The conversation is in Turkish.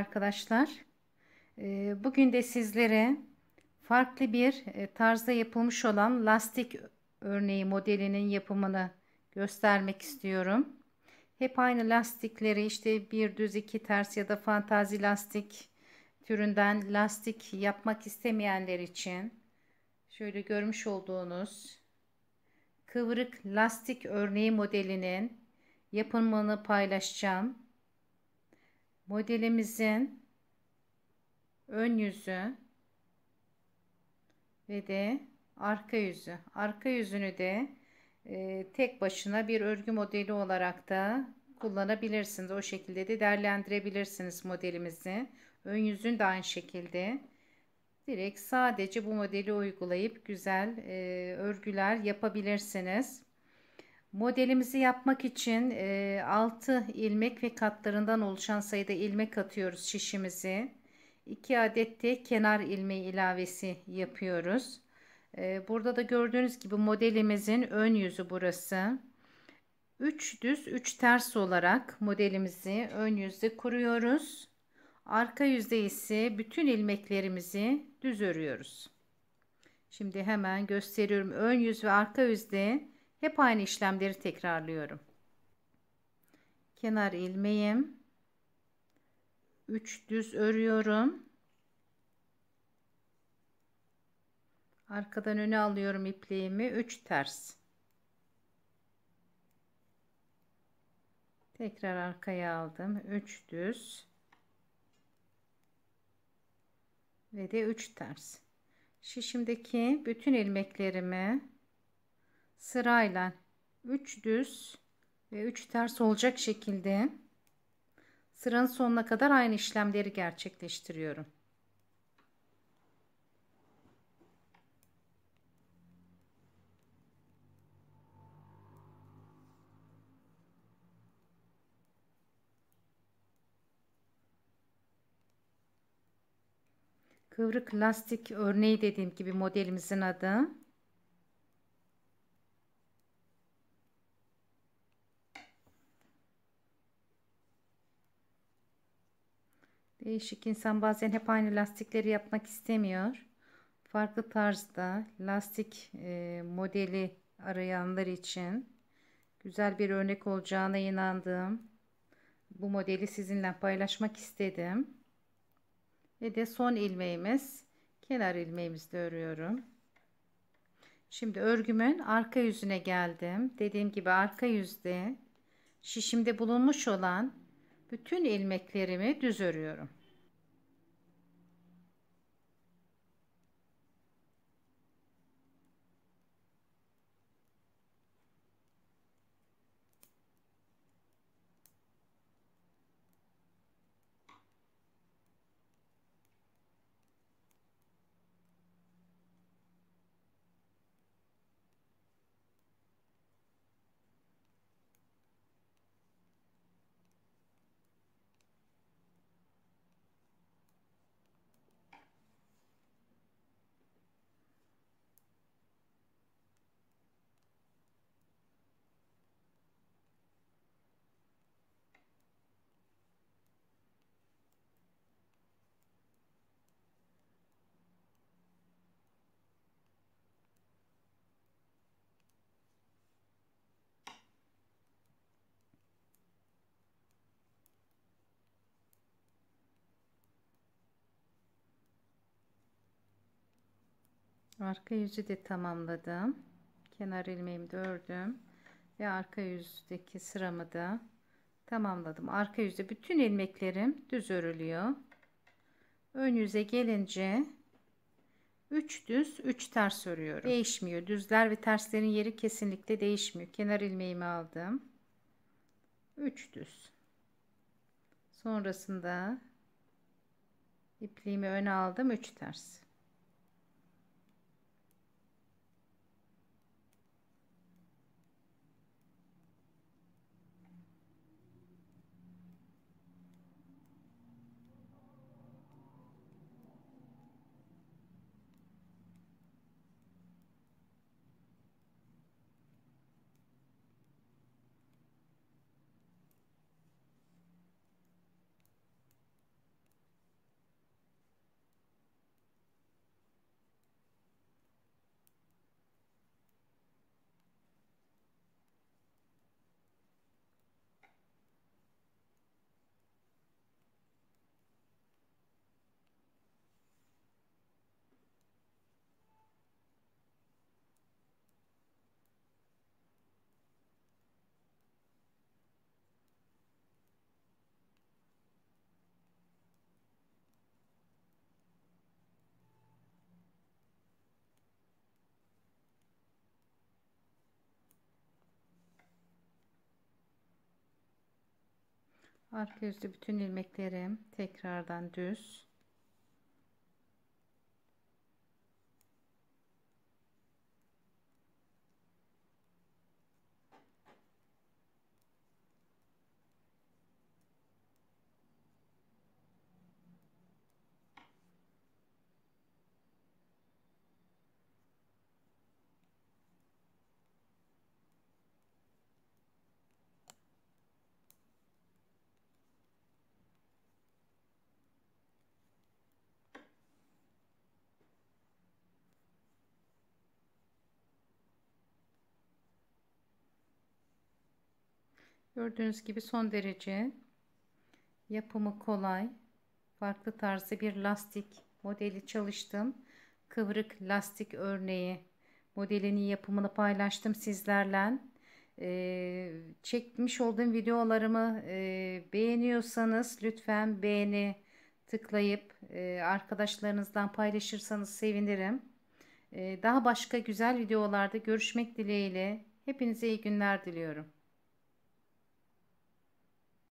arkadaşlar. Bugün de sizlere farklı bir tarzda yapılmış olan lastik örneği modelinin yapımını göstermek istiyorum. Hep aynı lastikleri işte bir düz iki ters ya da fantazi lastik türünden lastik yapmak istemeyenler için şöyle görmüş olduğunuz kıvrık lastik örneği modelinin yapımını paylaşacağım. Modelimizin ön yüzü ve de arka yüzü. Arka yüzünü de tek başına bir örgü modeli olarak da kullanabilirsiniz. O şekilde de değerlendirebilirsiniz modelimizi. Ön yüzün de aynı şekilde. Direkt sadece bu modeli uygulayıp güzel örgüler yapabilirsiniz. Modelimizi yapmak için 6 ilmek ve katlarından oluşan sayıda ilmek atıyoruz şişimizi. 2 adet de kenar ilmeği ilavesi yapıyoruz. Burada da gördüğünüz gibi modelimizin ön yüzü burası. 3 düz 3 ters olarak modelimizi ön yüzde kuruyoruz. Arka yüzde ise bütün ilmeklerimizi düz örüyoruz. Şimdi hemen gösteriyorum. Ön yüz ve arka yüzde hep aynı işlemleri tekrarlıyorum. Kenar ilmeğim, 3 düz örüyorum. Arkadan öne alıyorum ipliğimi, 3 ters. Tekrar arkaya aldım, 3 düz ve de 3 ters. Şişimdeki bütün ilmeklerimi sırayla 3 düz ve 3 ters olacak şekilde sıranın sonuna kadar aynı işlemleri gerçekleştiriyorum. Kıvrık lastik örneği dediğim gibi modelimizin adı. Değişik insan bazen hep aynı lastikleri yapmak istemiyor. Farklı tarzda lastik modeli arayanlar için güzel bir örnek olacağına inandığım bu modeli sizinle paylaşmak istedim. Ve de son ilmeğimiz, kenar ilmeğimizi de örüyorum. Şimdi örgümün arka yüzüne geldim. Dediğim gibi arka yüzde şişimde bulunmuş olan bütün ilmeklerimi düz örüyorum. Arka yüzü de tamamladım. Kenar ilmeğimi de ördüm ve arka yüzdeki sıramı da tamamladım. Arka yüzde bütün ilmeklerim düz örülüyor. Ön yüze gelince 3 düz 3 ters örüyorum. Değişmiyor. Düzler ve terslerin yeri kesinlikle değişmiyor. Kenar ilmeğimi aldım. 3 düz. Sonrasında ipliğimi öne aldım. 3 ters. Arka yüzlü bütün ilmeklerim tekrardan düz. Gördüğünüz gibi son derece yapımı kolay, farklı tarzda bir lastik modeli çalıştım. Kıvrık lastik örneği modelinin yapımını paylaştım sizlerle. Çekmiş olduğum videolarımı beğeniyorsanız lütfen beğeni tıklayıp arkadaşlarınızdan paylaşırsanız sevinirim. Daha başka güzel videolarda görüşmek dileğiyle. Hepinize iyi günler diliyorum.